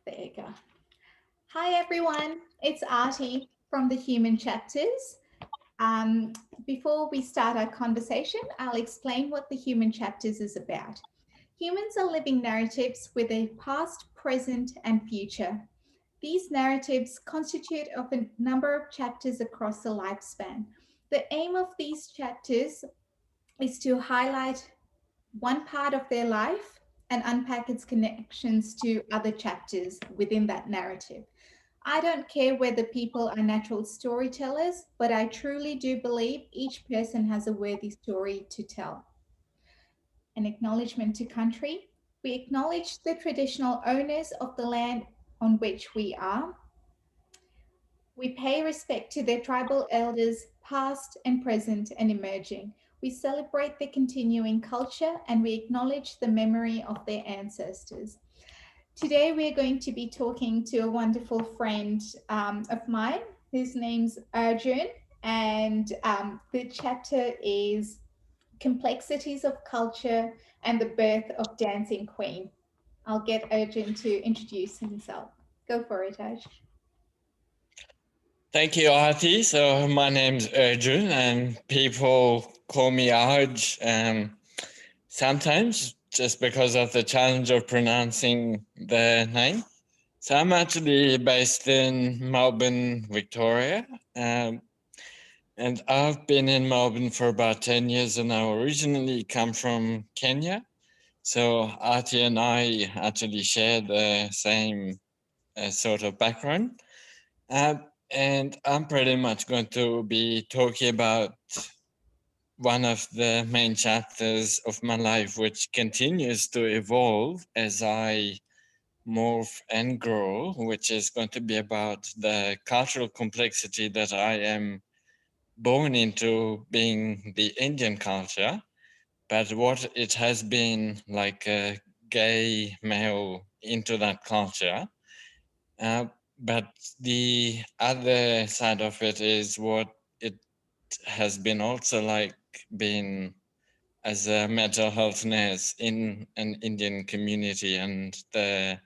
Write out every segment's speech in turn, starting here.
There you go. Hi, everyone. It's Artie from the Human Chapters. Um, Before we start our conversation, I'll explain what the Human Chapters is about. Humans are living narratives with a past, present, and future. These narratives constitute of a number of chapters across the lifespan. The aim of these chapters is to highlight one part of their life and unpack its connections to other chapters within that narrative. I don't care whether people are natural storytellers, but I truly do believe each person has a worthy story to tell. An acknowledgement to country. We acknowledge the traditional owners of the land on which we are. We pay respect to their tribal elders, past and present and emerging. We celebrate their continuing culture and we acknowledge the memory of their ancestors. Today, we're going to be talking to a wonderful friend of mine. His name's Arjun, and the chapter is Complexities of Culture and the Birth of Dancing Queen. I'll get Arjun to introduce himself. Go for it, Arj. Thank you, Arti. So my name's Arjun, and people call me Arj sometimes just because of the challenge of pronouncing the name. So I'm actually based in Melbourne, Victoria, and I've been in Melbourne for about 10 years, and I originally come from Kenya. So Arti and I actually share the same sort of background. Uh, and I'm pretty much going to be talking about one of the main chapters of my life, which continues to evolve as I morph and grow, which is going to be about the cultural complexity that I am born into, being the Indian culture, but what it has been like a gay male into that culture. Uh, but the other side of it is what it has been also like being as a mental health nurse in an Indian community and the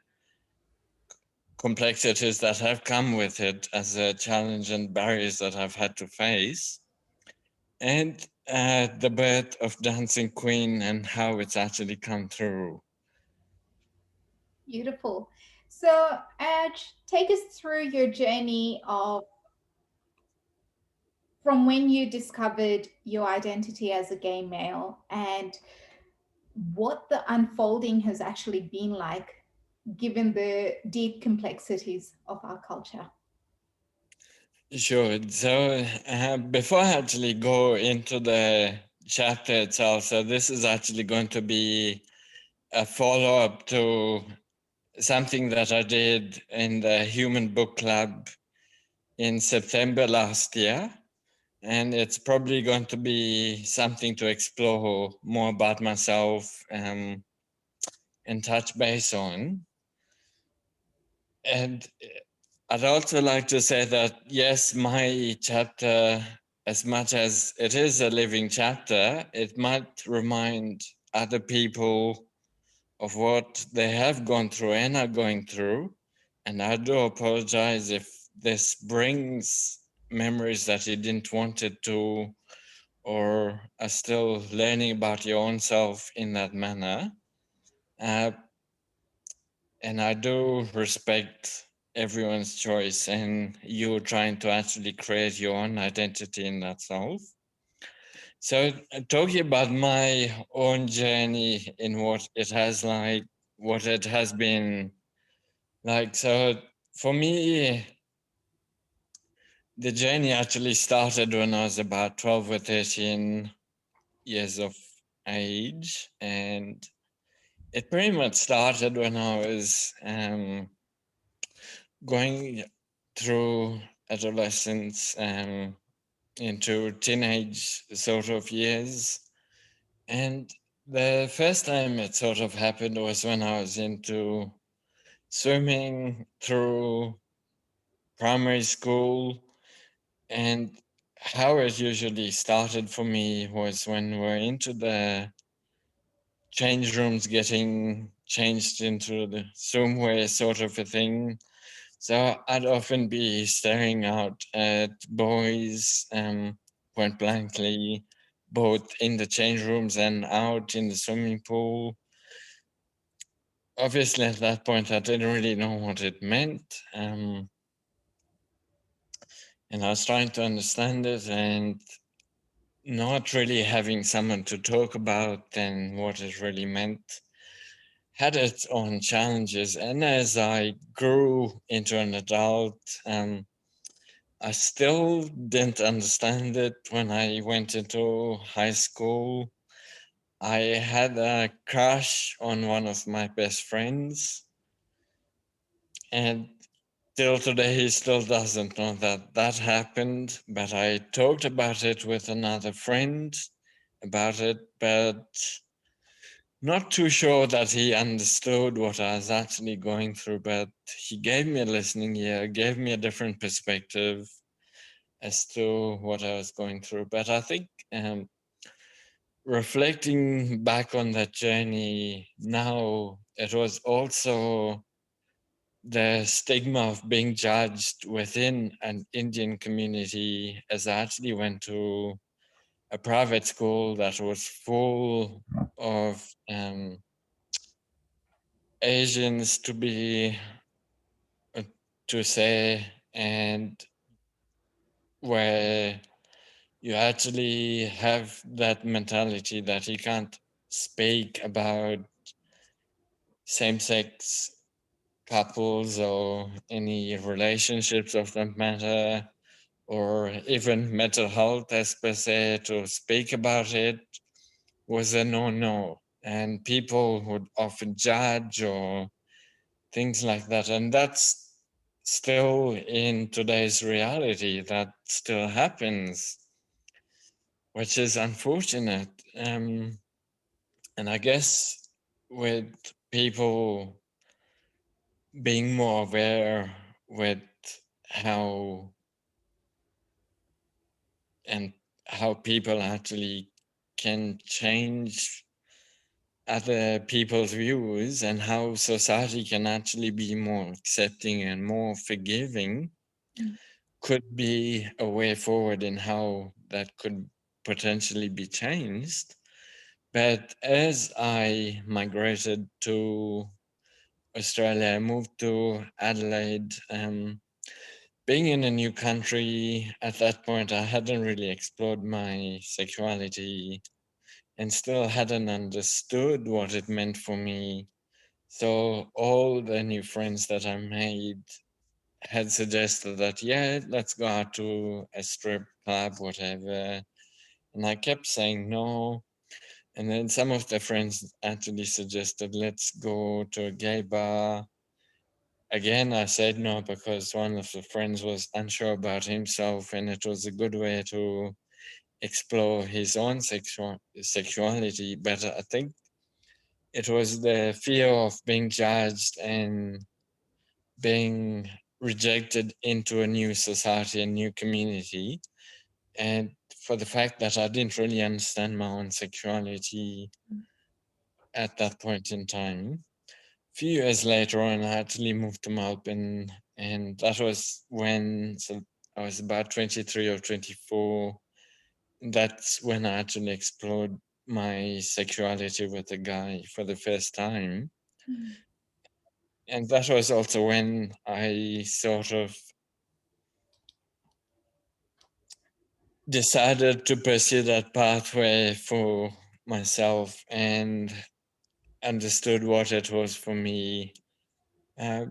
complexities that have come with it as a challenge and barriers that I've had to face. And the birth of Dancing Queen and how it's actually come through. Beautiful. So, Aj, take us through your journey of from when you discovered your identity as a gay male and what the unfolding has actually been like, given the deep complexities of our culture. Sure. So before I actually go into the chapter itself, so this is actually going to be a follow up to something that I did in the Human Book Club in September last year. And it's probably going to be something to explore more about myself and touch base on. And I'd also like to say that, yes, my chapter, as much as it is a living chapter, it might remind other people of what they have gone through and are going through. And I do apologize if this brings memories that you didn't want it to, or are still learning about your own self in that manner. Uh, and I do respect everyone's choice and you trying to actually create your own identity in that self. So talking about my own journey in what it has like, what it has been like. So for me, the journey actually started when I was about 12 or 13 years of age. And it pretty much started when I was going through adolescence into teenage sort of years. And the first time it sort of happened was when I was into swimming through primary school. And how it usually started for me was when we're into the change rooms getting changed into the Zoom way sort of a thing. So I'd often be staring out at boys point blankly, both in the change rooms and out in the swimming pool. Obviously, at that point, I didn't really know what it meant. And I was trying to understand it and not really having someone to talk about and what it really meant had its own challenges. And as I grew into an adult, I still didn't understand it when I went into high school. I had a crush on one of my best friends, and till today he still doesn't know that that happened. But I talked about it with another friend about it, but not too sure that he understood what I was actually going through. But he gave me a listening ear, gave me a different perspective as to what I was going through. But I think reflecting back on that journey now, it was also the stigma of being judged within an Indian community, as I actually went to a private school that was full of Asians uh, to say, and where you actually have that mentality that you can't speak about same sex couples or any relationships of that matter, or even mental health as per se. To speak about it was a no. And people would often judge or things like that. And that's still in today's reality, that still happens, which is unfortunate. And I guess with people being more aware with how and how people actually can change other people's views and how society can actually be more accepting and more forgiving Mm. could be a way forward in how that could potentially be changed. But as I migrated to Australia, I moved to Adelaide. Being in a new country at that point, I hadn't really explored my sexuality and still hadn't understood what it meant for me. So all the new friends that I made had suggested that, yeah, let's go out to a strip club, whatever. And I kept saying no. And then some of the friends actually suggested, let's go to a gay bar. Again, I said no because one of the friends was unsure about himself, and it was a good way to explore his own sexuality. But I think it was the fear of being judged and being rejected into a new society, a new community. And for the fact that I didn't really understand my own sexuality at that point in time. A few years later on, I actually moved to Melbourne, and that was when, so I was about 23 or 24. That's when I actually explored my sexuality with a guy for the first time. Mm. And that was also when I sort of decided to pursue that pathway for myself and understood what it was for me. Uh,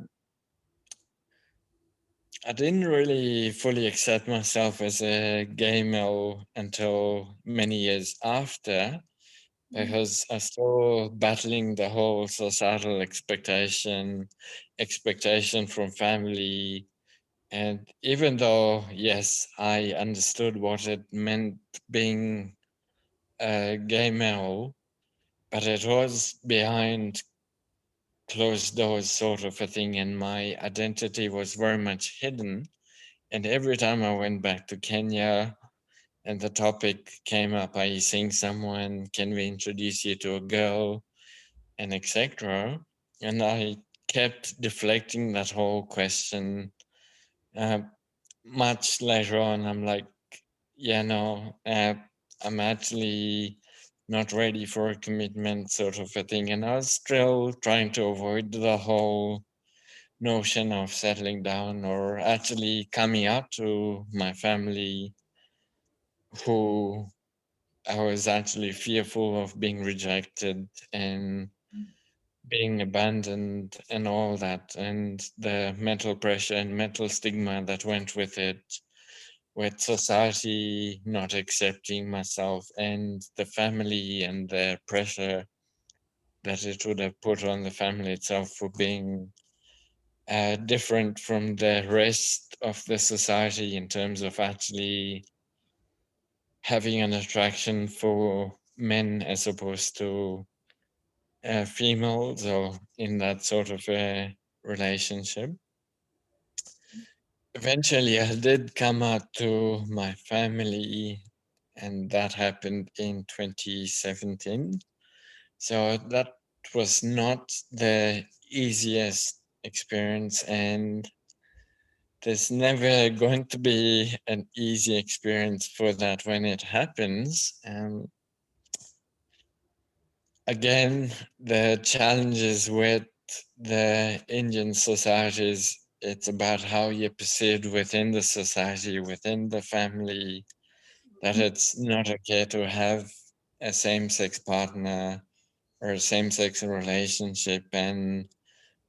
I didn't really fully accept myself as a gay male until many years after, Mm. because I was still battling the whole societal expectation from family. And even though, yes, I understood what it meant being a gay male, but it was behind closed doors sort of a thing, and my identity was very much hidden. And every time I went back to Kenya and the topic came up, are you seeing someone? Can we introduce you to a girl? and etc. And I kept deflecting that whole question. Uh, Much later on, I'm like, yeah, no, I'm actually not ready for a commitment, sort of a thing. And I was still trying to avoid the whole notion of settling down or actually coming out to my family, who I was actually fearful of being rejected and being abandoned and all that, and the mental pressure and mental stigma that went with it, with society not accepting myself and the family and the pressure that it would have put on the family itself for being different from the rest of the society in terms of actually having an attraction for men as opposed to females, or in that sort of a relationship. Eventually, I did come out to my family, and that happened in 2017. So that was not the easiest experience, and there's never going to be an easy experience for that when it happens. Again, the challenges with the Indian societies, it's about how you're perceived within the society, within the family, that it's not okay to have a same-sex partner or a same-sex relationship, and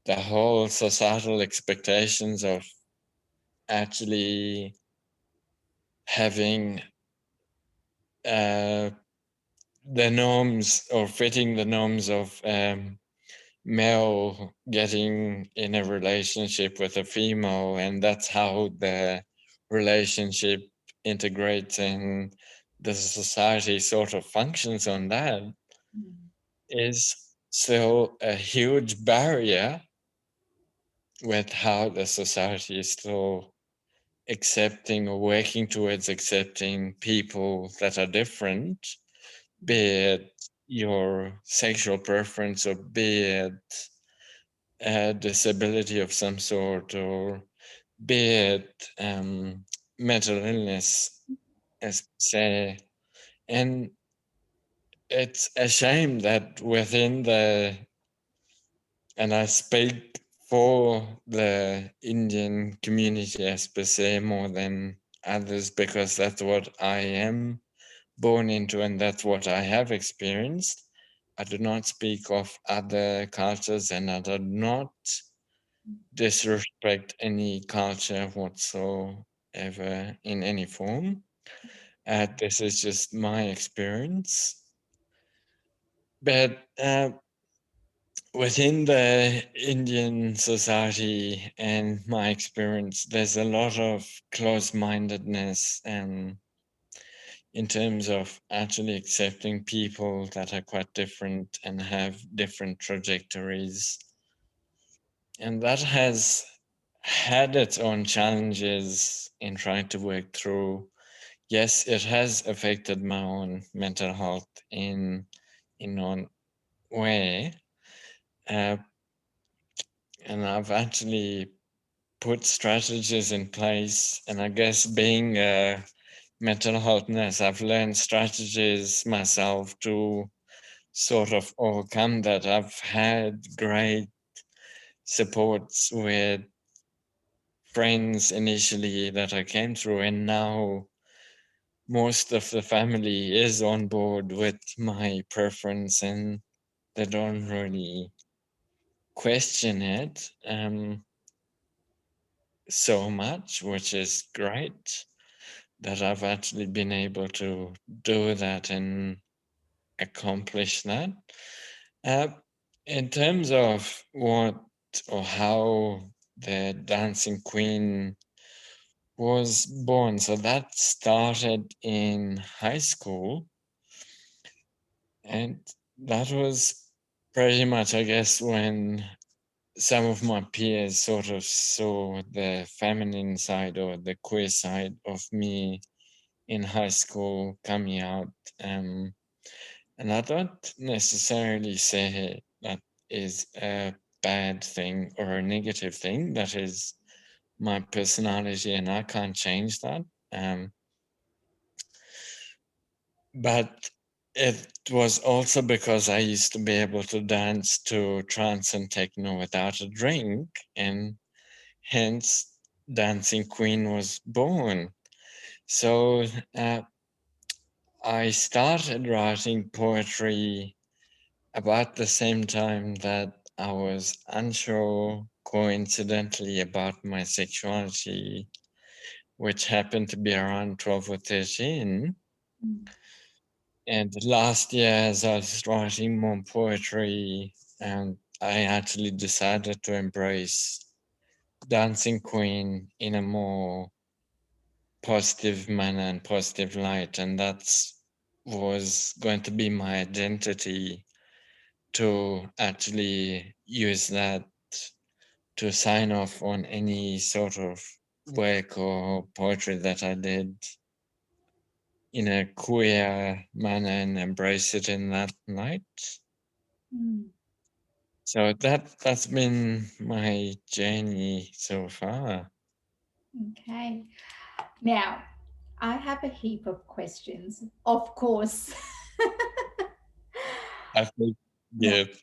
the whole societal expectations of actually having uh, the norms or fitting the norms of male getting in a relationship with a female, and that's how the relationship integrates and the society sort of functions on that, is still a huge barrier with how the society is still accepting or working towards accepting people that are different, be it your sexual preference or be it a disability of some sort, or be it mental illness, as per se. And it's a shame that within the, and I speak for the Indian community as per se more than others, because that's what I am born into and that's what I have experienced. I do not speak of other cultures, and I do not disrespect any culture whatsoever in any form. This is just my experience. But within the Indian society and my experience, there's a lot of close mindedness in terms of actually accepting people that are quite different and have different trajectories. And that has had its own challenges in trying to work through. Yes, it has affected my own mental health in one way, uh, and I've actually put strategies in place. And I guess being a mental health nurse, I've learned strategies myself to sort of overcome that. I've had great supports with friends initially that I came through, and now most of the family is on board with my preference, and they don't really question it so much, which is great that I've actually been able to do that and accomplish that. Uh, in terms of what or how the Dancing Queen was born, so that started in high school, and that was pretty much, I guess, when some of my peers sort of saw the feminine side or the queer side of me in high school coming out. And I don't necessarily say that is a bad thing or a negative thing. That is my personality, and I can't change that. But it was also because I used to be able to dance to trance and techno without a drink, and hence Dancing Queen was born. So I started writing poetry about the same time that I was unsure, coincidentally, about my sexuality, which happened to be around 12 or 13. Mm. And last year, as I was writing more poetry, and I actually decided to embrace Dancing Queen in a more positive manner and positive light. And that's was going to be my identity, to actually use that to sign off on any sort of work or poetry that I did in a queer manner and embrace it in that light. Mm. So that's been my journey so far. Okay. Now, I have a heap of questions, of course. I think, No, yeah, it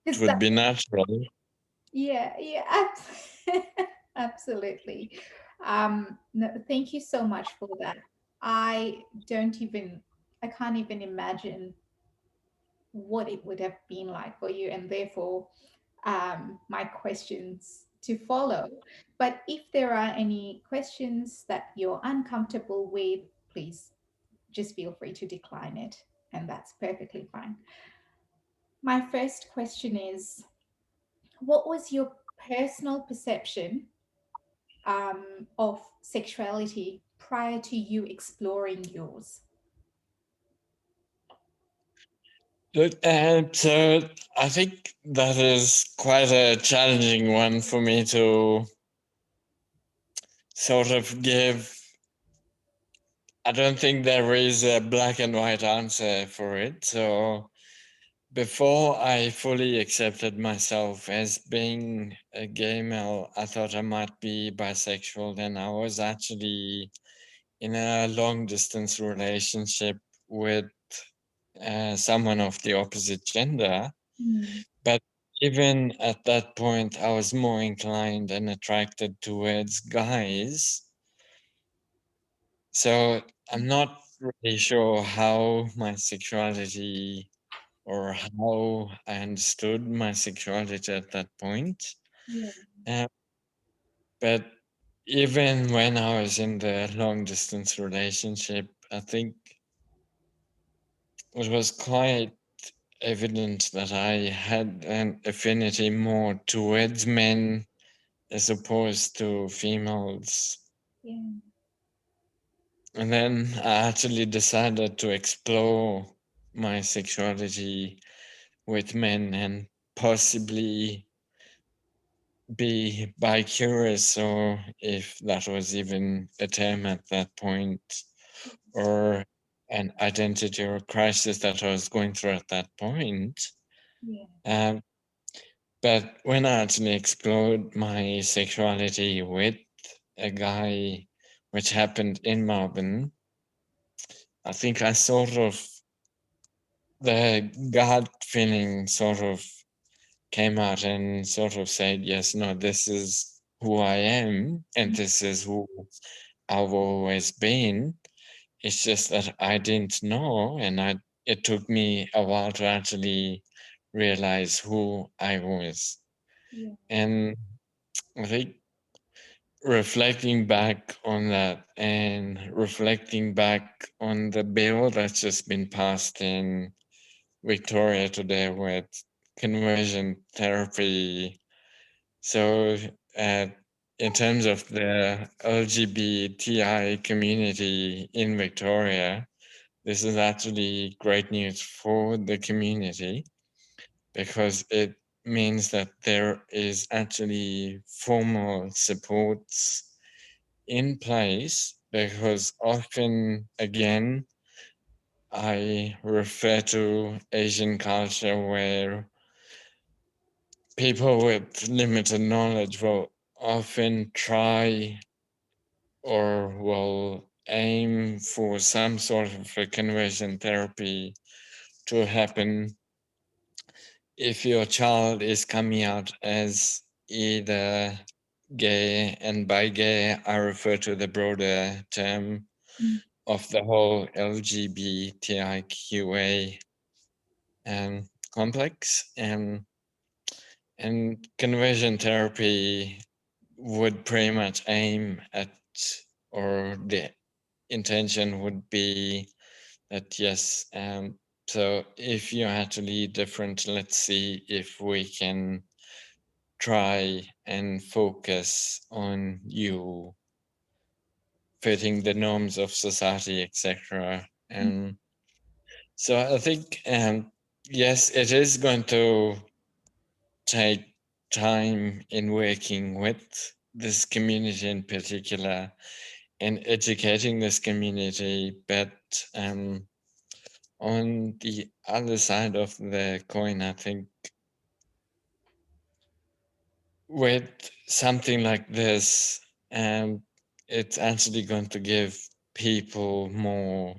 because would that, be natural. yeah, absolutely. No, thank you so much for that. I don't even, I can't even imagine what it would have been like for you, and therefore, my questions to follow. But if there are any questions that you're uncomfortable with, please just feel free to decline it, and that's perfectly fine. My first question is, what was your personal perception of sexuality prior to you exploring yours? Look, so I think that is quite a challenging one for me to sort of give. I don't think there is a black and white answer for it. So before I fully accepted myself as being a gay male, I thought I might be bisexual. Then I was actually in a long distance relationship with someone of the opposite gender. Mm. But even at that point, I was more inclined and attracted towards guys. So I'm not really sure how my sexuality, or how I understood my sexuality at that point. Yeah. Uh, but even when I was in the long distance relationship, I think it was quite evident that I had an affinity more towards men as opposed to females. Yeah. And then I actually decided to explore my sexuality with men and possibly be bi-curious, or if that was even a term at that point, or an identity or crisis that I was going through at that point. Yeah. Um, but when I actually explored my sexuality with a guy, which happened in Melbourne, I think I sort of, the gut feeling sort of came out and sort of said, yes, no, this is who I am, and this is who I've always been. It's just that I didn't know, and it took me a while to actually realize who I was. Yeah. And I think reflecting back on that, and reflecting back on the bill that's just been passed in Victoria today with conversion therapy. So, uh, in terms of the LGBTI community in Victoria, this is actually great news for the community, because it means that there is actually formal supports in place, because often, again, I refer to Asian culture where people with limited knowledge will often try or will aim for some sort of a conversion therapy to happen if your child is coming out as either gay, and by gay I refer to the broader term Mm. of the whole LGBTIQA complex, and conversion therapy would pretty much aim at, or the intention would be that yes, so if you're actually different, let's see if we can try and focus on you fitting the norms of society, etc. And so I think, yes, it is going to take time in working with this community in particular and educating this community, but on the other side of the coin, I think with something like this, it's actually going to give people more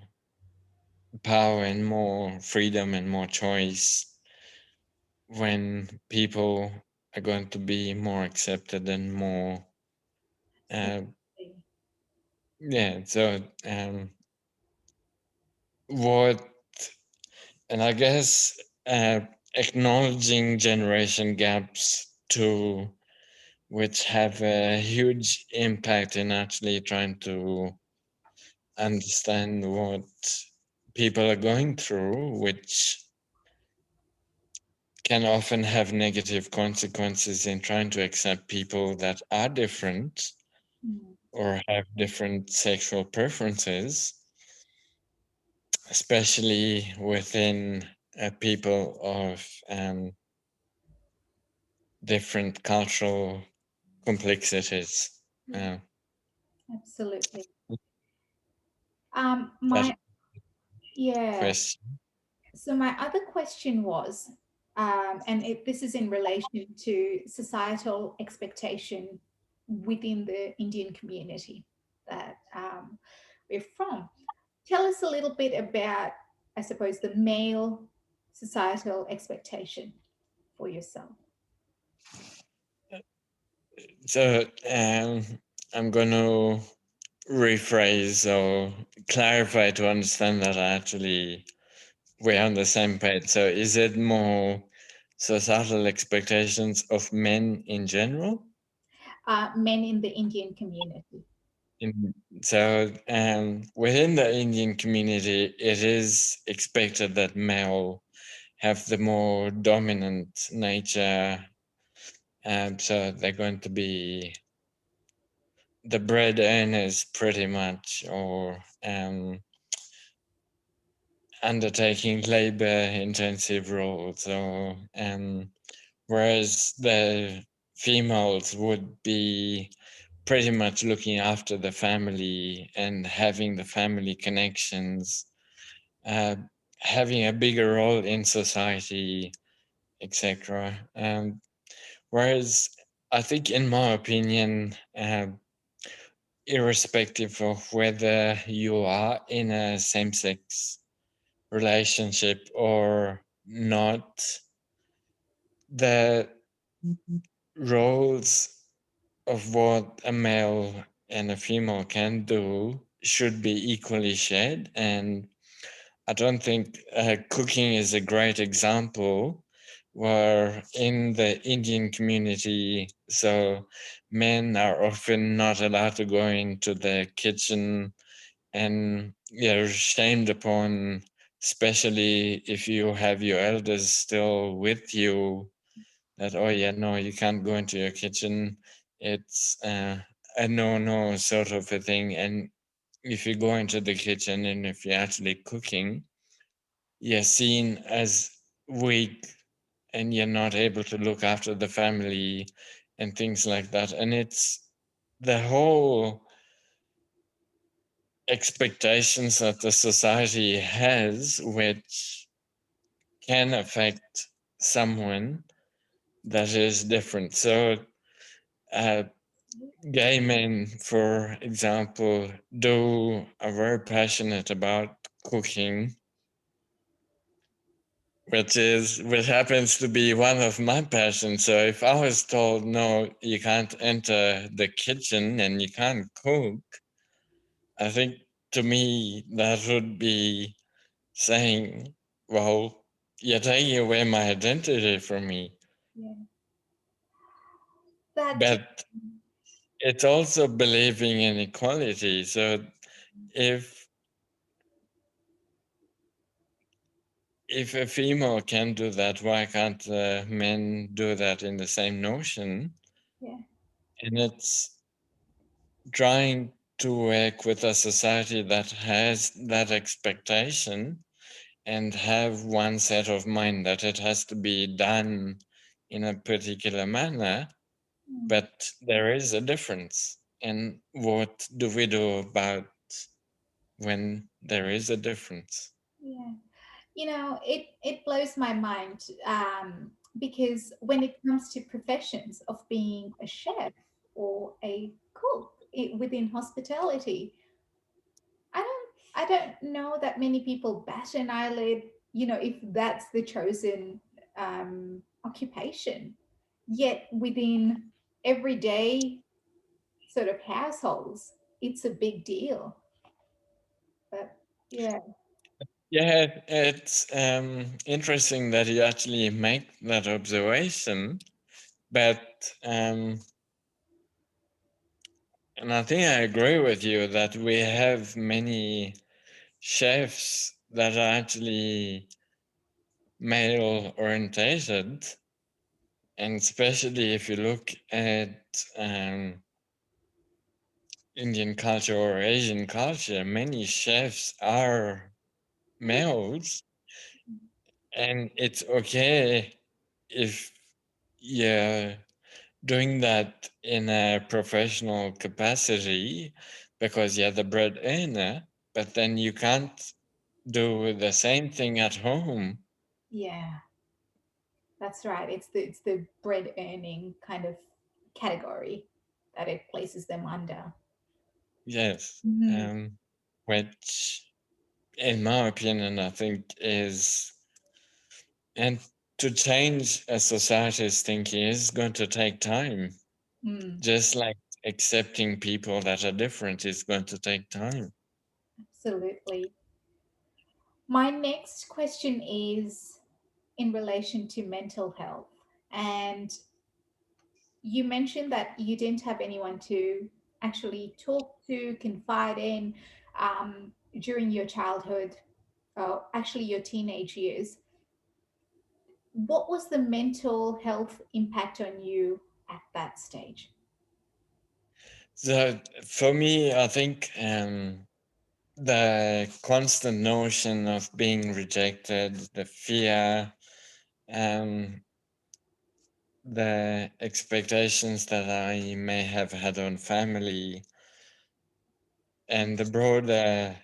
power and more freedom and more choice when people are going to be more accepted and more, uh, Absolutely. yeah. So, what, and I guess uh, acknowledging generation gaps too, which have a huge impact in actually trying to understand what people are going through, which can often have negative consequences in trying to accept people that are different Mm. or have different sexual preferences, especially within people of different cultural complexities. Yeah, Uh, absolutely. that My yeah. question. So my other question was, this is in relation to societal expectation within the Indian community that we're from. Tell us a little bit about, I suppose, the male societal expectation for yourself. So I'm going to rephrase or clarify to understand that actually we're on the same page. So is it more societal expectations of men in general? Men in the Indian community. In, so within the Indian community, it is expected that male have the more dominant nature. So they're going to be the bread earners pretty much, or undertaking labor intensive roles, or whereas the females would be pretty much looking after the family and having the family connections, uh, having a bigger role in society, etc. Whereas I think, in my opinion, irrespective of whether you are in a same-sex relationship or not, the roles of what a male and a female can do should be equally shared. And I don't think cooking is a great example where in the Indian community, so men are often not allowed to go into the kitchen, and you're shamed upon, especially if you have your elders still with you, that, oh yeah, no, you can't go into your kitchen. It's a no sort of a thing. And if you go into the kitchen and if you're actually cooking, you're seen as weak and you're not able to look after the family and things like that. And it's the whole expectations that the society has, which can affect someone that is different. So, uh, gay men, for example, do are very passionate about cooking, which happens to be one of my passions. So if I was told no, you can't enter the kitchen and you can't cook, I think to me that would be saying, well, you're taking away my identity from me. Yeah. That But it's also believing in equality. So if if a female can do that, why can't men do that in the same notion? yeah. And it's trying to work with a society that has that expectation and have one set of mind that it has to be done in a particular manner, Mm, but there is a difference. And what do we do about when there is a difference? yeah. It blows my mind, because when it comes to professions of being a chef or a cook within hospitality, I don't know that many people bat an eyelid, if that's the chosen occupation. Yet within everyday sort of households, it's a big deal. But yeah, Yeah, it's interesting that you actually make that observation, but and I think I agree with you that we have many chefs that are actually male orientated, and especially if you look at Indian culture or Asian culture, many chefs are yeah, males, and it's okay if you're doing that in a professional capacity because you're the bread earner, but then you can't do the same thing at home. yeah. That's right. It's the bread earning kind of category that it places them under. Yes. Mhm. Which, in my opinion, I think is, and to change a society's thinking is going to take time. Mm, Just like accepting people that are different is going to take time. absolutely. My next question is in relation to mental health. And you mentioned that you didn't have anyone to actually talk to, confide in, during your childhood, actually your teenage years. What was the mental health impact on you at that stage? So for me, I think the constant notion of being rejected, the fear, um, the expectations that I may have had on family, and the broader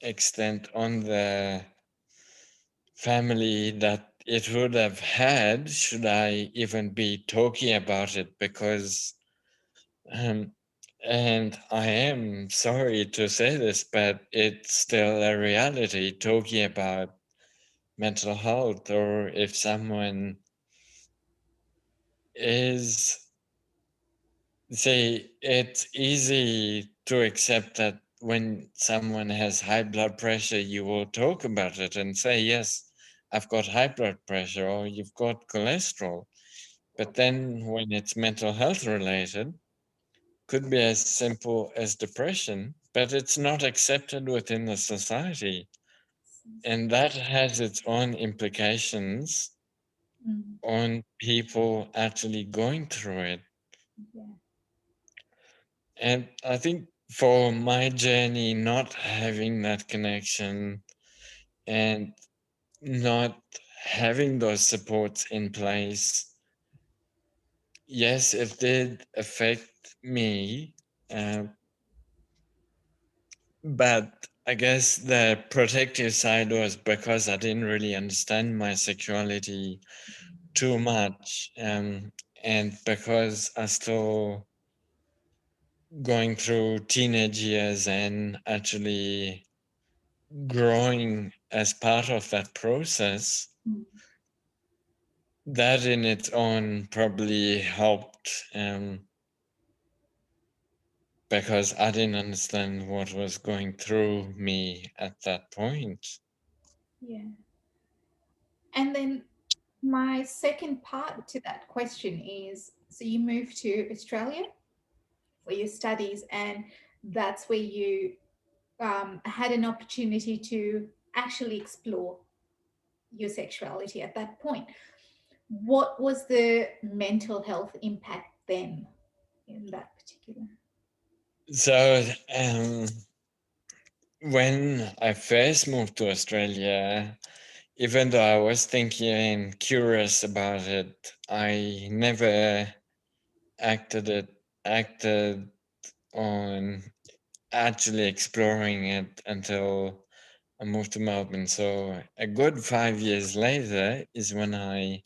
extent on the family that it would have had should I even be talking about it, because um, and I am sorry to say this, but it's still a reality talking about mental health, or if someone is, say, it's easy to accept that when someone has high blood pressure, you will talk about it and say, yes, I've got high blood pressure, or you've got cholesterol. But then when it's mental health related, could be as simple as depression, but it's not accepted within the society. And that has its own implications Mm, on people actually going through it. yeah. And I think for my journey, not having that connection and not having those supports in place, yes, it did affect me. Uh, but I guess the protective side was because I didn't really understand my sexuality too much. And because I still going through teenage years and actually growing as part of that process, Mm. that in its own probably helped, because I didn't understand what was going through me at that point. Yeah. And then my second part to that question is, so you moved to Australia for your studies, and that's where you had an opportunity to actually explore your sexuality at that point. What was the mental health impact then in that particular? So, when I first moved to Australia, even though I was thinking and curious about it, I never acted on actually exploring it until I moved to Melbourne. So a good 5 years later is when I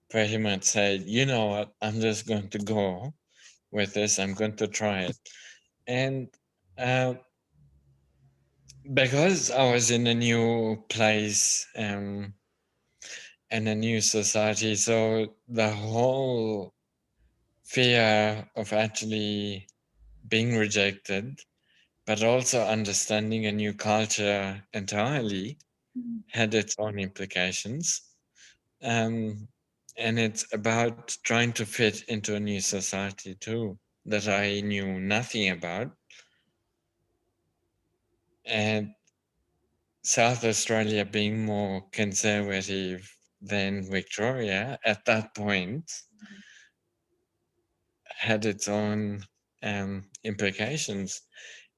pretty much said, you know what, I'm just going to go with this. I'm going to try it. And uh, because I was in a new place, and a new society, so the whole fear of actually being rejected, but also understanding a new culture entirely, Mm. had its own implications. Um, and it's about trying to fit into a new society too, that I knew nothing about. And South Australia being more conservative than Victoria at that point had its own implications.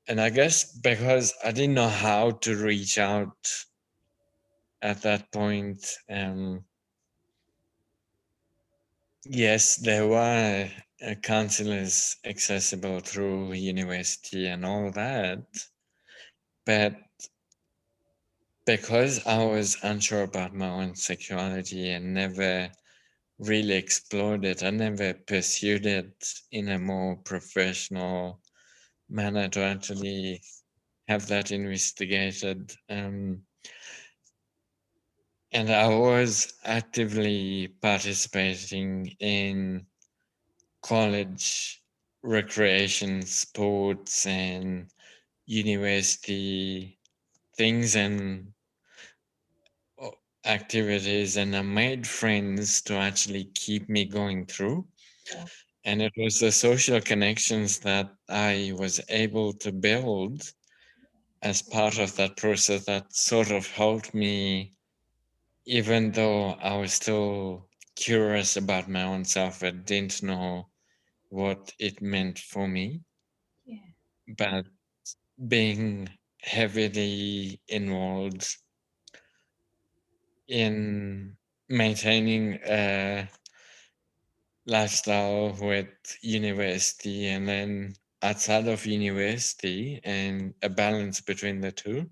And I guess because I didn't know how to reach out at that point, yes, there were counselors accessible through university and all that. But because I was unsure about my own sexuality and never really explored it, I never pursued it in a more professional manner to actually have that investigated. And I was actively participating in college recreation, sports, and university things and activities. And I made friends to actually keep me going through. Yeah. And it was the social connections that I was able to build as part of that process that sort of helped me, even though I was still curious about my own self. I didn't know what it meant for me, Yeah. but being heavily involved in maintaining a lifestyle with university and then outside of university and a balance between the two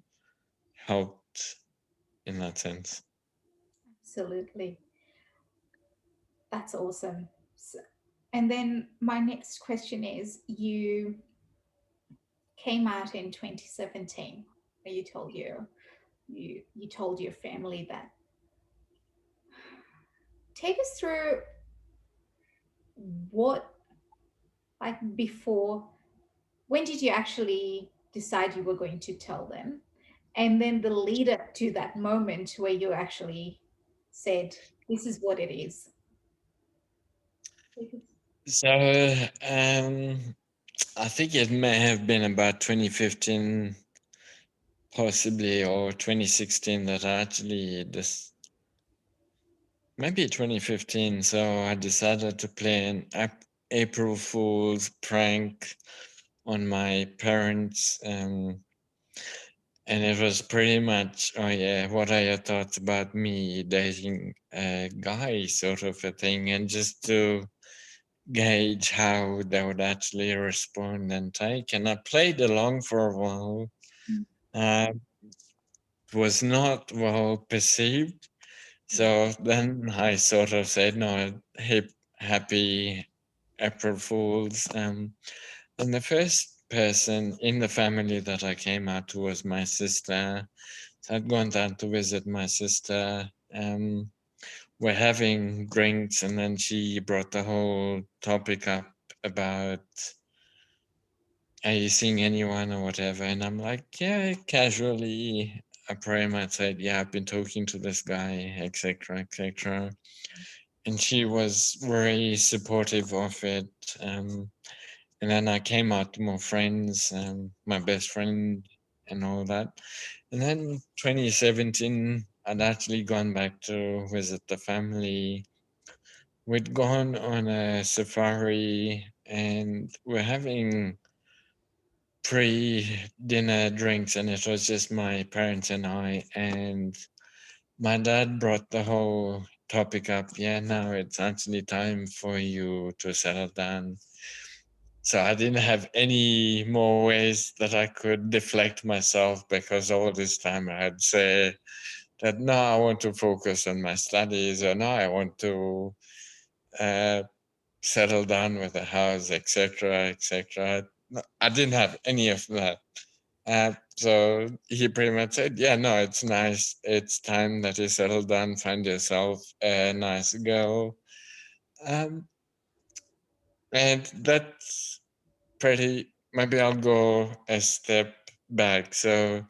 helped in that sense. Absolutely. That's awesome. So, and then my next question is, you came out in 2017, where you told your family that. Take us through what, like, before, when did you actually decide you were going to tell them? And then the lead up to that moment where you actually said, this is what it is. So I think it may have been about 2015, possibly, or 2016 that I actually this maybe 2015. So I decided to play an April Fool's prank on my parents, and it was pretty much, oh yeah, what are your thoughts about me dating a guy, sort of a thing, and just to gauge how they would actually respond and take. And I played along for a while. Mm. Uh, was not well perceived. So then I sort of said, no, happy April Fools. And the first person in the family that I came out to was my sister. So I'd gone down to visit my sister. We're having drinks, and then she brought the whole topic up about, are you seeing anyone or whatever? And I'm like, yeah, casually. I pretty much said, yeah, I've been talking to this guy, etc., etc. And she was very supportive of it. And then I came out to more friends, my best friend, and all that. And then 2017, I'd actually gone back to visit the family. We'd gone on a safari and we're having pre-dinner drinks, and it was just my parents and I. And my dad brought the whole topic up. Yeah, now it's actually time for you to settle down. So I didn't have any more ways that I could deflect myself, because all this time I'd say that no, I want to focus on my studies, or no, I want to uh, settle down with a house, etc., etc. No, I didn't have any of that. So he pretty much said, yeah, no, it's nice. It's time that you settle down, find yourself a nice girl. Um, and that's pretty, maybe I'll go a step back. So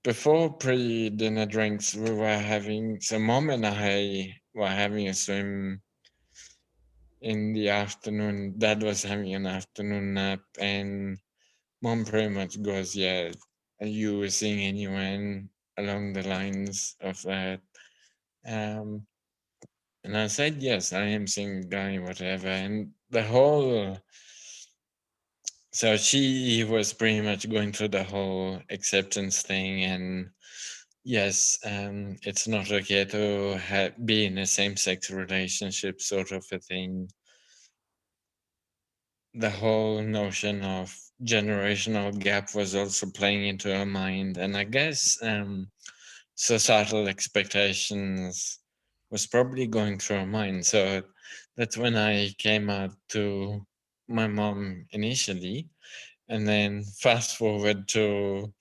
before pre-dinner drinks, we were having, so mom and I were having a swim in the afternoon. Dad was having an afternoon nap, and mom pretty much goes, yeah, are you seeing anyone along the lines of that? Um, and I said, yes, I am seeing a guy, whatever. And the whole, so she was pretty much going through the whole acceptance thing. And yes, it's not okay to be in a same-sex relationship, sort of a thing. The whole notion of generational gap was also playing into her mind. And I guess societal expectations was probably going through her mind. So that's when I came out to my mom initially. And then fast forward to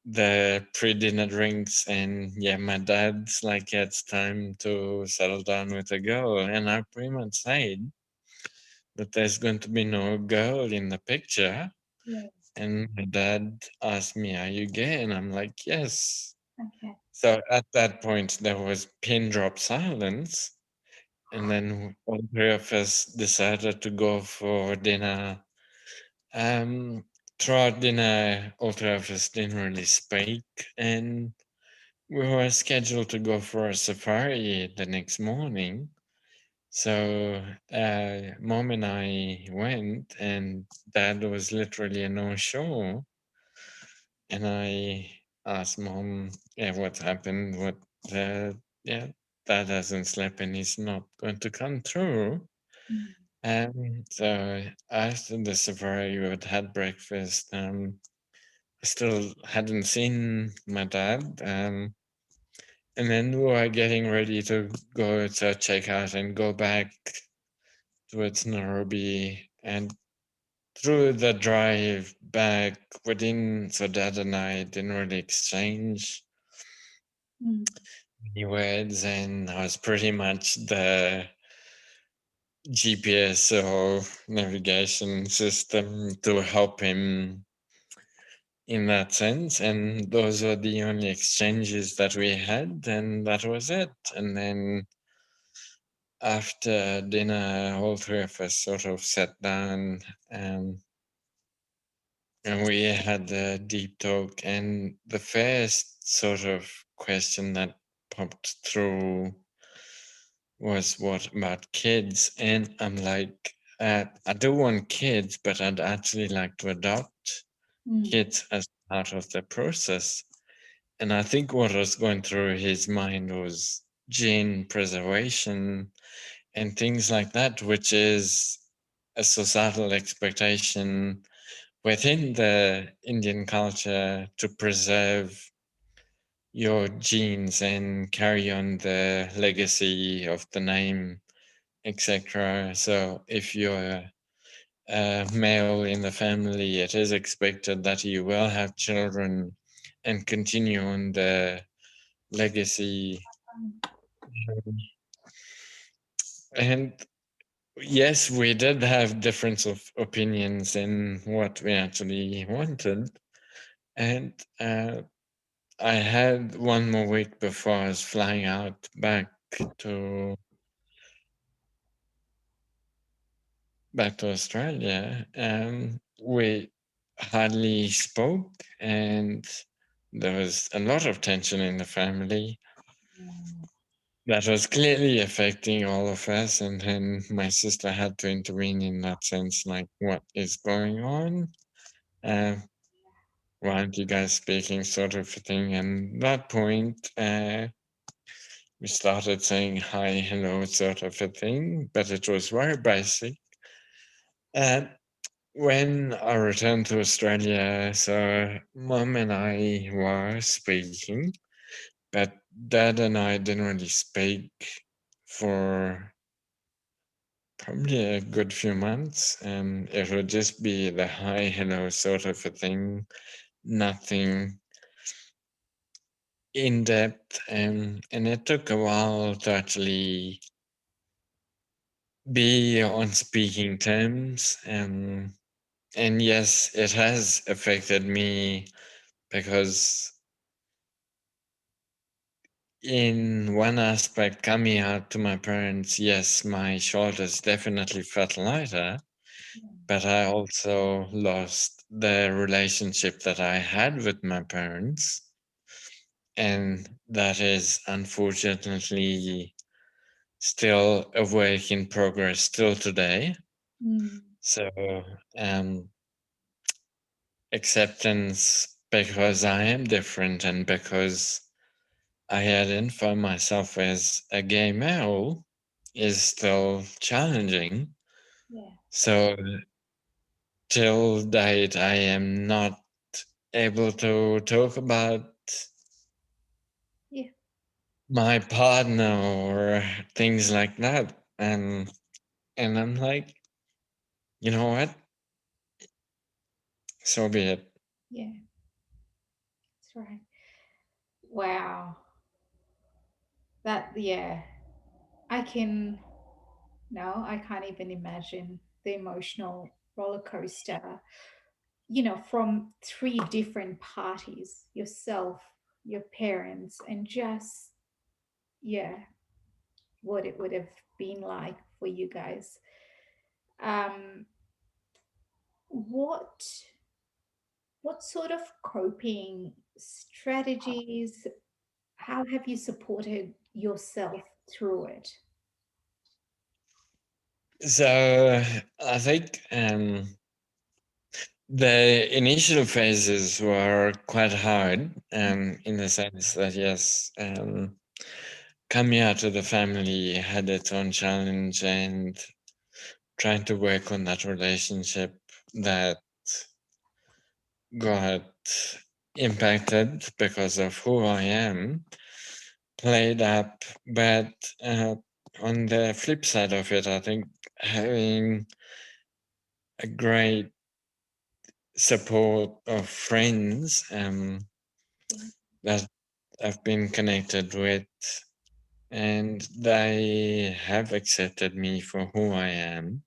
the pre-dinner drinks, and yeah, my dad's like, yeah, it's time to settle down with a girl. And I pretty much said that there's going to be no girl in the picture. Yes. And my dad asked me, are you gay? And I'm like, yes. Okay. So at that point, there was pin drop silence. And then all three of us decided to go for dinner. Um, Throughout dinner, all three of us didn't really speak. And we were scheduled to go for a safari the next morning. So, mom and I went, and dad was literally a no-show. And I asked mom, yeah, what happened? Yeah, dad hasn't slept and he's not going to come through. Mm. So after the safari, we had breakfast. I still hadn't seen my dad. And then we were getting ready to go to check out and go back towards Nairobi. And through the drive back, so dad and I didn't really exchange Mm. any words, and I was pretty much the GPS or navigation system to help him in that sense. And those were the only exchanges that we had, and that was it. And then after dinner, all three of us sort of sat down, and we had a deep talk. And the first sort of question that popped through was, what about kids? And I'm like, I do want kids, but I'd actually like to adopt Mm. kids as part of the process. And I think what was going through his mind was gene preservation and things like that, which is a societal expectation within the Indian culture to preserve your genes and carry on the legacy of the name, etc. So if you're a male in the family, it is expected that you will have children and continue on the legacy. And yes, we did have difference of opinions in what we actually wanted. And I had one more week before I was flying out to back to Australia. We hardly spoke, and there was a lot of tension in the family that was clearly affecting all of us. And then my sister had to intervene in that sense, like, what is going on? Uh, why aren't you guys speaking, sort of a thing? And that point, we started saying hi, hello, sort of a thing, but it was very basic. And when I returned to Australia, so mom and I were speaking, but dad and I didn't really speak for probably a good few months. And it would just be the hi, hello sort of a thing, nothing in depth. And it took a while to actually be on speaking terms. And yes, it has affected me because in one aspect, coming out to my parents, yes, my shoulders definitely felt lighter, but I also lost the relationship that I had with my parents. And that is unfortunately still a work in progress still today. Mm. So, um, acceptance because I am different and because I identify myself as a gay male is still challenging. Yeah. So till date, I am not able to talk about Yeah. my partner or things like that. And I'm like, you know what? So be it. Yeah. That's right. Wow. That, yeah. I can, no, I can't even imagine the emotional roller coaster, from three different parties: yourself, your parents, and just, yeah, what it would have been like for you guys. Um, what what sort of coping strategies, how have you supported yourself through it? So I think the initial phases were quite hard, in the sense that yes, coming out of the family had its own challenge, and trying to work on that relationship that got impacted because of who I am played up. But on the flip side of it, I think having a great support of friends Yeah. that I've been connected with, and they have accepted me for who I am.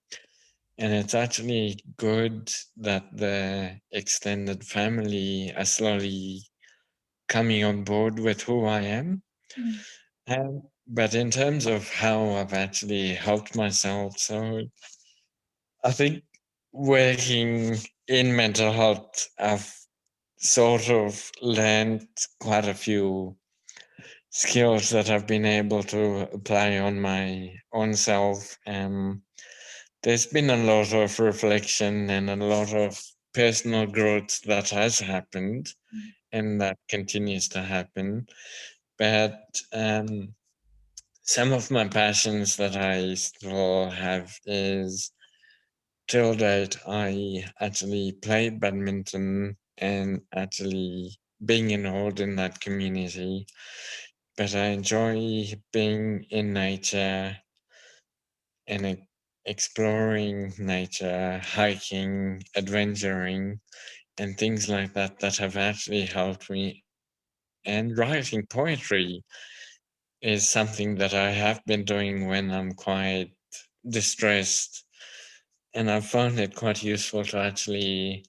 And it's actually good that the extended family are slowly coming on board with who I am. Mm. But in terms of how I've actually helped myself, so I think working in mental health, I've sort of learned quite a few skills that I've been able to apply on my own self. There's been a lot of reflection and a lot of personal growth that has happened Mm. and that continues to happen. But some of my passions that I still have is till date, I actually played badminton and actually being enrolled in that community, but I enjoy being in nature and exploring nature, hiking, adventuring, and things like that that have actually helped me. And writing poetry is something that I have been doing when I'm quite distressed. And I've found it quite useful to actually,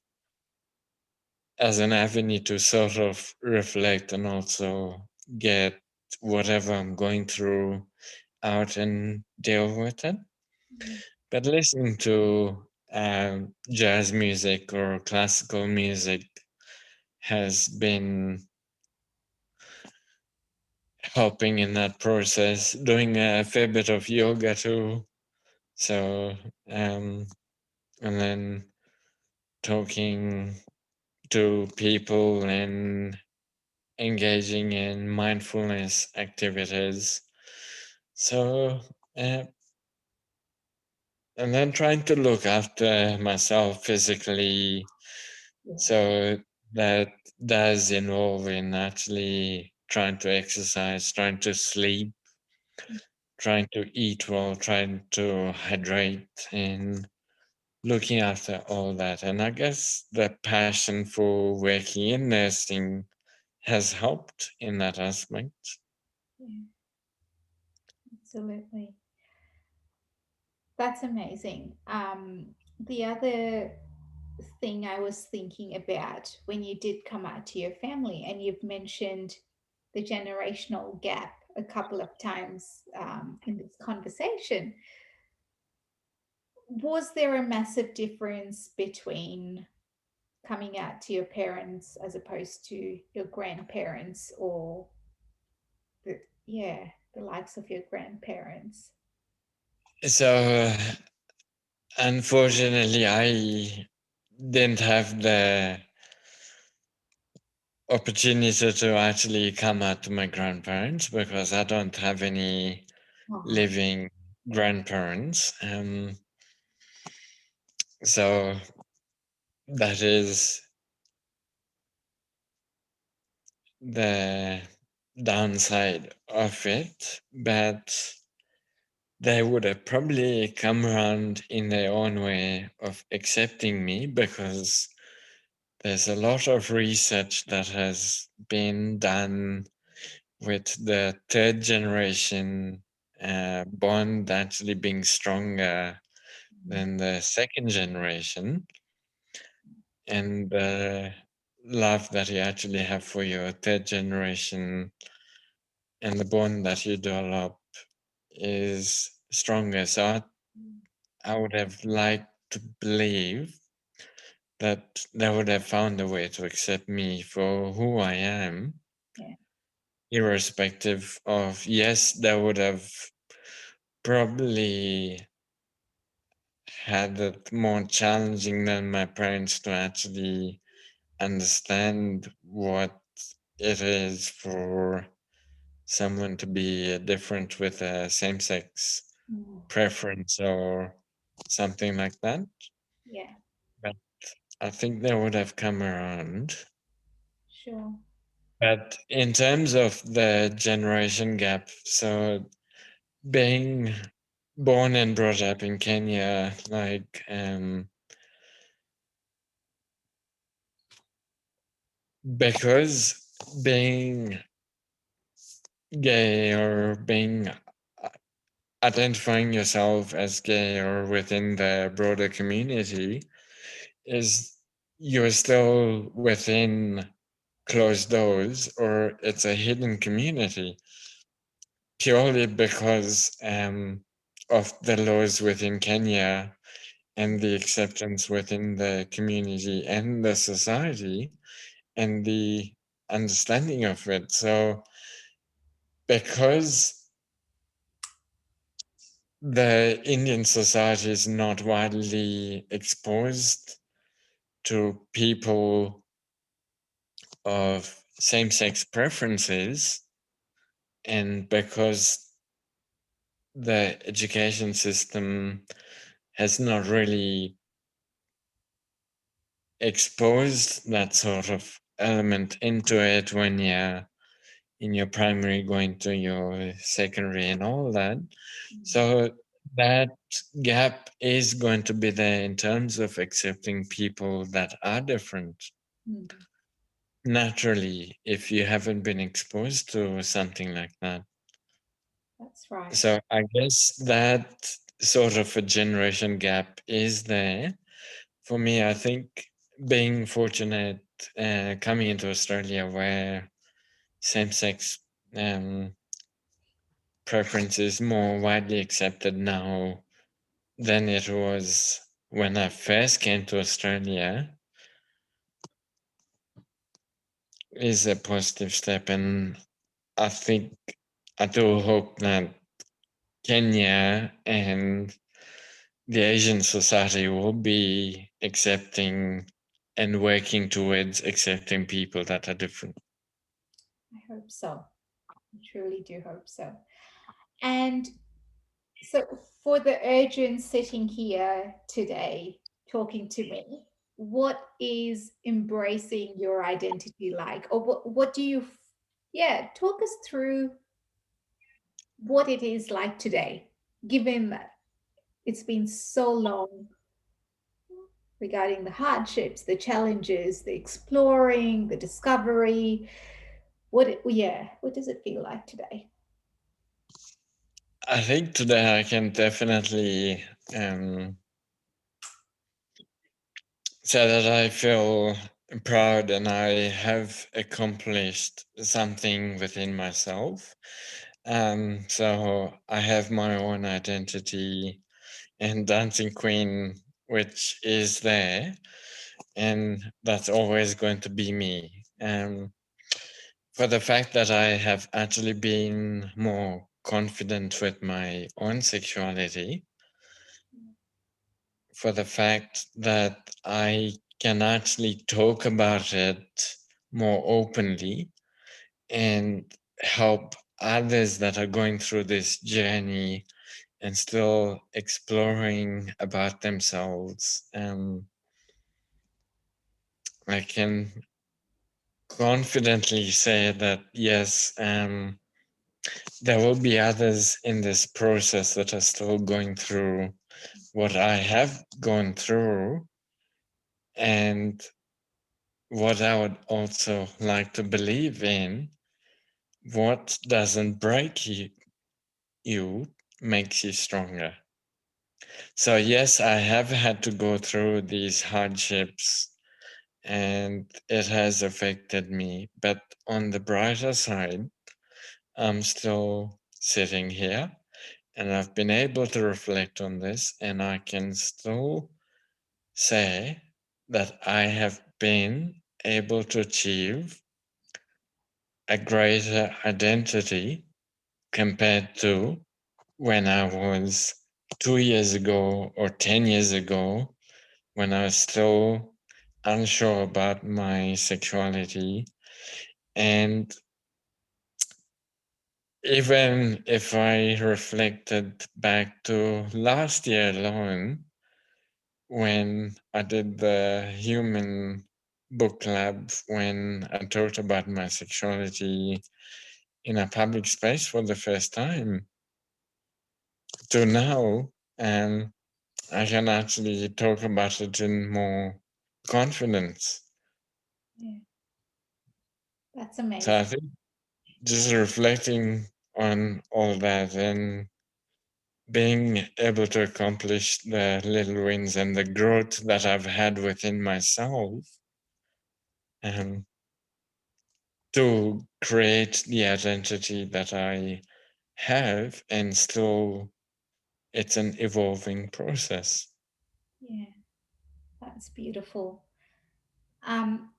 as an avenue to sort of reflect and also get whatever I'm going through out and deal with it. Mm. But listening to jazz music or classical music has been helping in that process, doing a fair bit of yoga too. So, and then talking to people and engaging in mindfulness activities. So, uh, and then trying to look after myself physically. Yeah. So that does involve in actually trying to exercise, trying to sleep, trying to eat well, trying to hydrate, and looking after all that. And I guess the passion for working in nursing has helped in that aspect. Yeah, absolutely. That's amazing. The other thing I was thinking about when you did come out to your family, and you've mentioned the generational gap a couple of times in this conversation, was there a massive difference between coming out to your parents as opposed to your grandparents, or the, yeah, the likes of your grandparents? So, unfortunately, I didn't have the opportunity to actually come out to my grandparents because I don't have any Oh, living grandparents. So that is the downside of it. But they would have probably come around in their own way of accepting me because there's a lot of research that has been done with the third generation bond actually being stronger than the second generation, and the love that you actually have for your third generation and the bond that you develop is stronger. So I would have liked to believe that they would have found a way to accept me for who I am, yeah. irrespective of, yes, they would have probably had it more challenging than my parents to actually understand what it is for someone to be different with a same sex Mm, preference or something like that. yeah, But I think they would have come around. sure. But in terms of the generation gap, so being born and brought up in Kenya, like because being gay or being identifying yourself as gay or within the broader community is you're still within closed doors or it's a hidden community purely because of the laws within Kenya and the acceptance within the community and the society and the understanding of it. So, because the Indian society is not widely exposed to people of same sex preferences, and because the education system has not really exposed that sort of element into it when you're in your primary, going to your secondary, and all that. So that gap is going to be there in terms of accepting people that are different. Mm. Naturally, if you haven't been exposed to something like that. That's right. So I guess that sort of a generation gap is there. For me, I think being fortunate coming into Australia where same-sex um, preference is more widely accepted now than it was when I first came to Australia is a positive step. And I think I do hope that Kenya and the Asian society will be accepting and working towards accepting people that are different. I hope so. I truly do hope so. And so, for the urgent sitting here today talking to me, what is embracing your identity like? Or what do you, yeah, talk us through what it is like today, given that it's been so long regarding the hardships, the challenges, the exploring, the discovery. What does it feel like today? I think today I can definitely say that I feel proud and I have accomplished something within myself. So I have my own identity and Dancing Queen, which is there, and that's always going to be me. For the fact that I have actually been more confident with my own sexuality, for the fact that I can actually talk about it more openly and help others that are going through this journey and still exploring about themselves. I can confidently say that yes, there will be others in this process that are still going through what I have gone through, and what I would also like to believe in, what doesn't break you makes you stronger. So, yes, I have had to go through these hardships and it has affected me. But on the brighter side, I'm still sitting here and I've been able to reflect on this, and I can still say that I have been able to achieve a greater identity compared to when I was 2 years ago or 10 years ago, when I was still unsure about my sexuality. And even if I reflected back to last year alone, when I did the human book club, when I talked about my sexuality in a public space for the first time, to now, I can actually talk about it in more confidence. Yeah, that's So I amazing. think just reflecting on all that and being able to accomplish the little wins and the growth that I've had within myself, um, to create the identity that I have, and still it's an evolving process. Yeah, that's beautiful.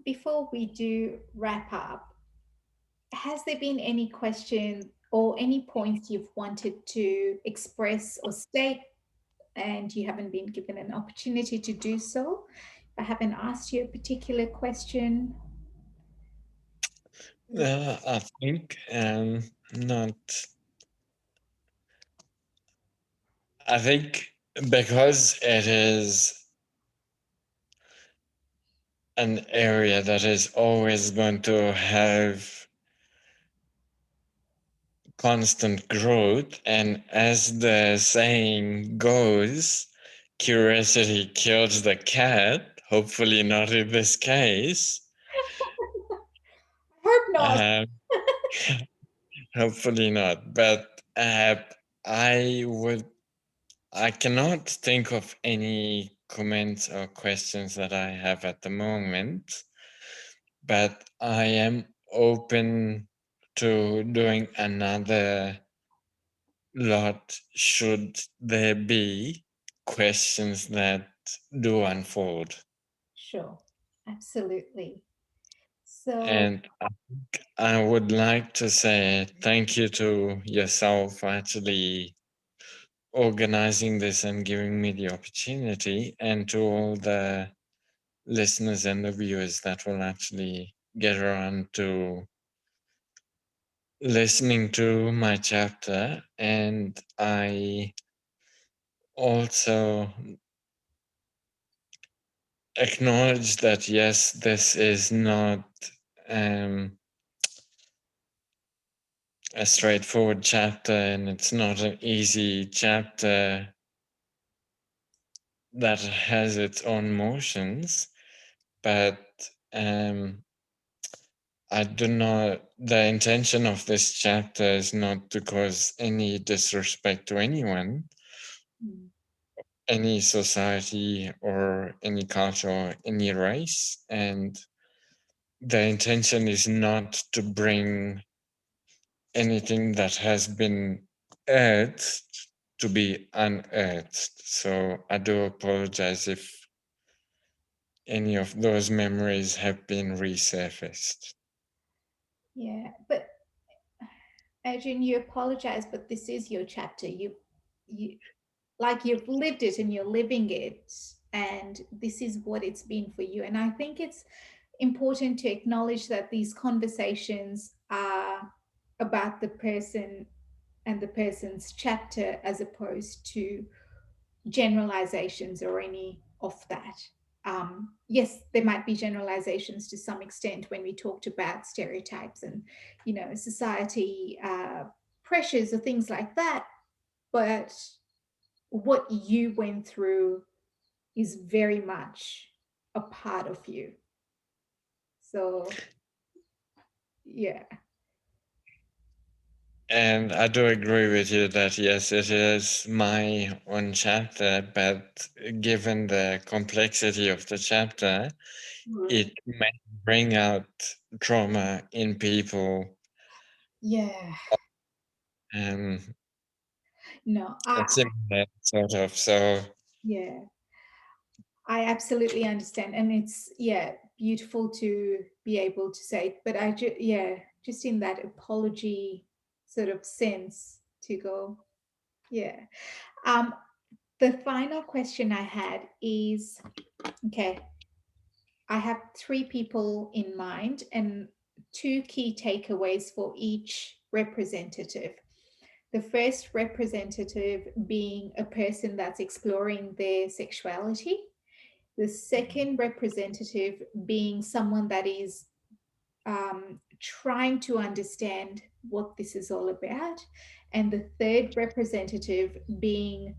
Before we do wrap up, has there been any question or any points you've wanted to express or state and you haven't been given an opportunity to do so? I haven't asked you a particular question. I think not. I think because it is an area that is always going to have constant growth. And as the saying goes, curiosity kills the cat. Hopefully, not in this case. Hope not. Uh, hopefully not. But I would, I cannot think of any comments or questions that I have at the moment. But I am open to doing another lot should there be questions that do unfold. Sure, absolutely. So, And I would like to say thank you to yourself for actually organizing this and giving me the opportunity, and to all the listeners and the viewers that will actually get around to listening to my chapter. And I also acknowledge that yes, this is not um, a straightforward chapter, and it's not an easy chapter that has its own motions. But um, I do not. The intention of this chapter is not to cause any disrespect to anyone, mm, any society, or any culture, or any race. And the intention is not to bring anything that has been earthed to be unearthed. So I do apologize if any of those memories have been resurfaced. yeah, but Adrian, you apologize, but this is your chapter. You like you've lived it and you're living it, and this is what it's been for you. And I think it's important to acknowledge that these conversations are about the person and the person's chapter as opposed to generalizations or any of that. Yes, there might be generalizations to some extent when we talked about stereotypes and, society pressures or things like that. But what you went through is very much a part of you. So, yeah, And I do agree with you that yes, it is my own chapter, but given the complexity of the chapter, right. it may bring out trauma in people. Yeah, Um, no, similar sort of. So yeah, I absolutely understand. And it's, yeah, beautiful to be able to say, but yeah, just in that apology sort of sense to go, yeah. Um, the final question I had is, okay, I have three people in mind and two key takeaways for each representative. The first representative being a person that's exploring their sexuality. The second representative being someone that is trying to understand what this is all about. And the third representative being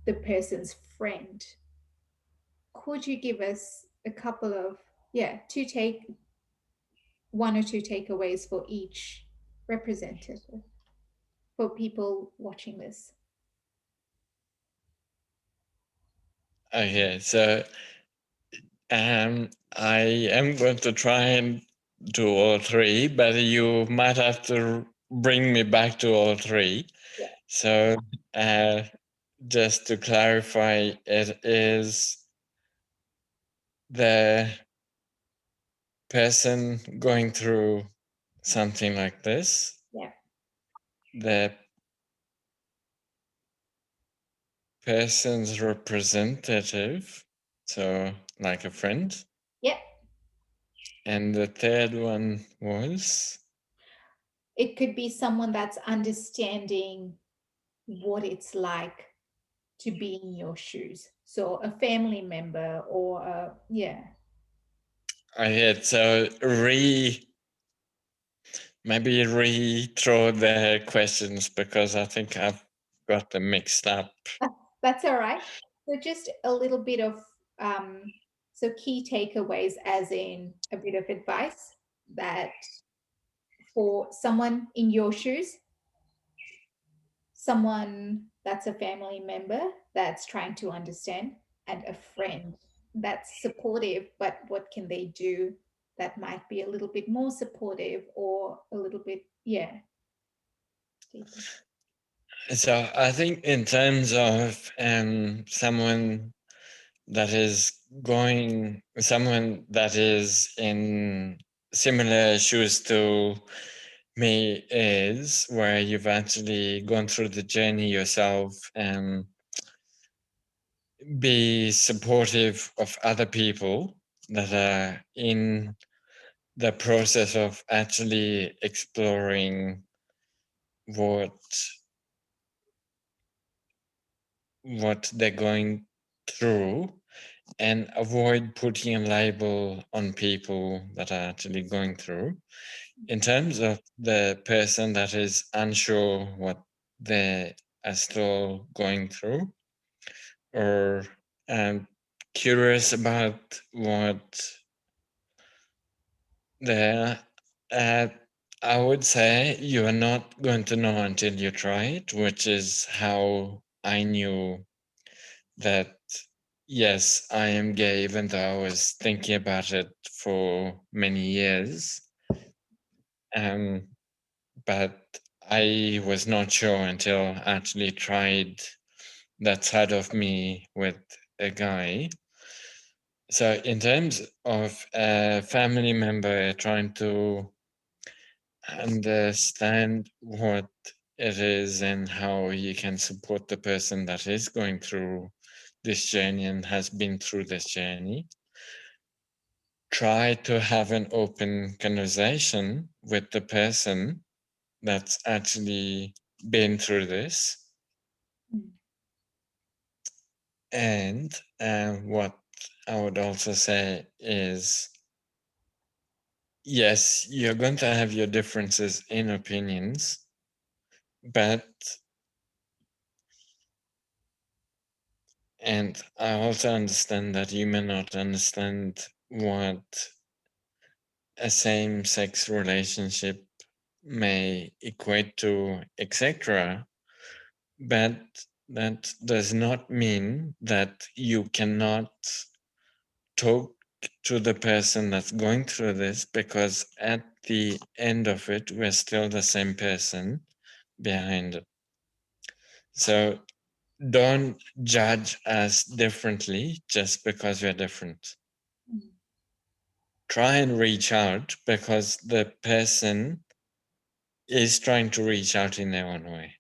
the person's friend. Could you give us a couple of, yeah, one or two takeaways for each representative for people watching this? okay, so I am going to try and do all three, but you might have to bring me back to all three. Yeah. So, uh, just to clarify, it is the person going through something like this, Yeah. the person's representative, so like a friend, Yeah. and the third one was. It could be someone that's understanding what it's like to be in your shoes. So a family member or yeah. I had so maybe re-throw the questions because I think I've got them mixed up. That's all right. So just a little bit of so key takeaways, as in a bit of advice that for someone in your shoes, someone that's a family member that's trying to understand, and a friend that's supportive, but what can they do that might be a little bit more supportive or a little bit, yeah, deeper. So I think in terms of someone that is in similar shoes to me, is where you've actually gone through the journey yourself, and be supportive of other people that are in the process of actually exploring what they're going through, and avoid putting a label on people that are actually going through. In terms of the person that is unsure what they are still going through, or curious about what they're I would say you are not going to know until you try it, which is how I knew that, yes, I am gay, even though I was thinking about it for many years. Um, but I was not sure until I actually tried that side of me with a guy. So, in terms of a family member trying to understand what it is and how you can support the person that is going through this journey and has been through this journey, try to have an open conversation with the person that's actually been through this. Mm. And what I would also say is, yes, you're going to have your differences in opinions, but, and I also understand that you may not understand what a same sex relationship may equate to, etc. But that does not mean that you cannot talk to the person that's going through this, because at the end of it, we're still the same person behind it. So don't judge us differently just because we're different. Mm. Try and reach out, because the person is trying to reach out in their own way.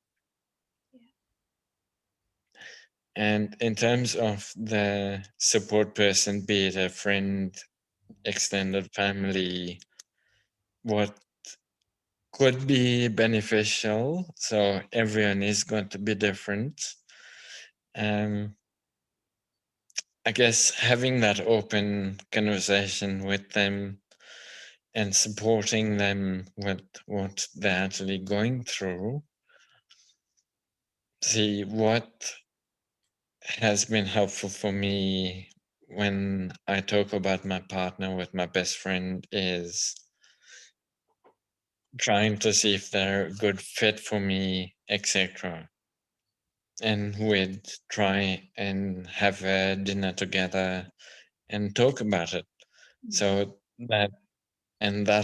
Yeah. And in terms of the support person, be it a friend, extended family, what could be beneficial, so everyone is going to be different. Um, I guess having that open conversation with them and supporting them with what they're actually going through. See, what has been helpful for me when I talk about my partner with my best friend is trying to see if they're a good fit for me, etc. And we'd try and have a dinner together and talk about it. Mm. So that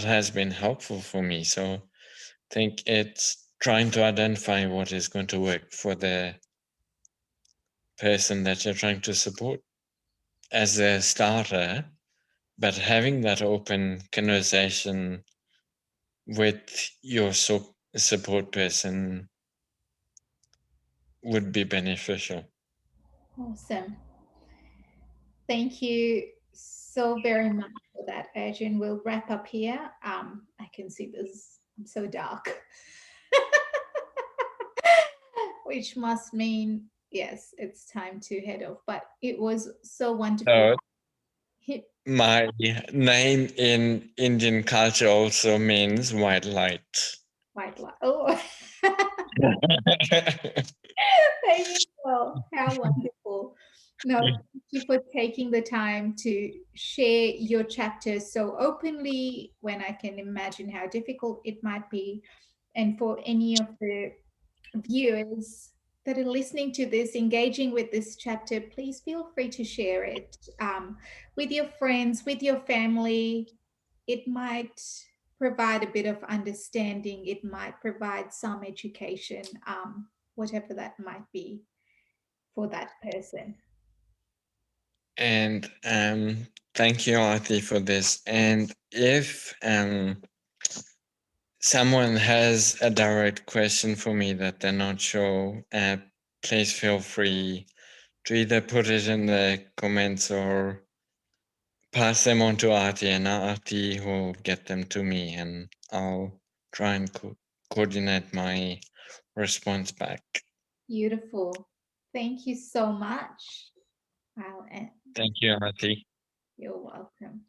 has been helpful for me. So I think it's trying to identify what is going to work for the person that you're trying to support as a starter, but having that open conversation with your support person would be beneficial. Awesome. Thank you so very much for that, Arjun. We'll wrap up here. I can see this. I'm so dark, which must mean yes, it's time to head off. But it was so wonderful So My name in Indian culture also means white light. White light. Oh, there you go. How wonderful. No, thank you for taking the time to share your chapters so openly when I can imagine how difficult it might be. And for any of the viewers that are listening to this, engaging with this chapter, please feel free to share it with your friends, with your family. It might provide a bit of understanding, it might provide some education, whatever that might be for that person. And thank you, Arti, for this. And if someone has a direct question for me that they're not sure, please feel free to either put it in the comments or pass them on to Arti, and Arti will get them to me, and I'll try and coordinate my response back. Beautiful. Thank you so much. I'll end. Thank you, Arti. You're welcome.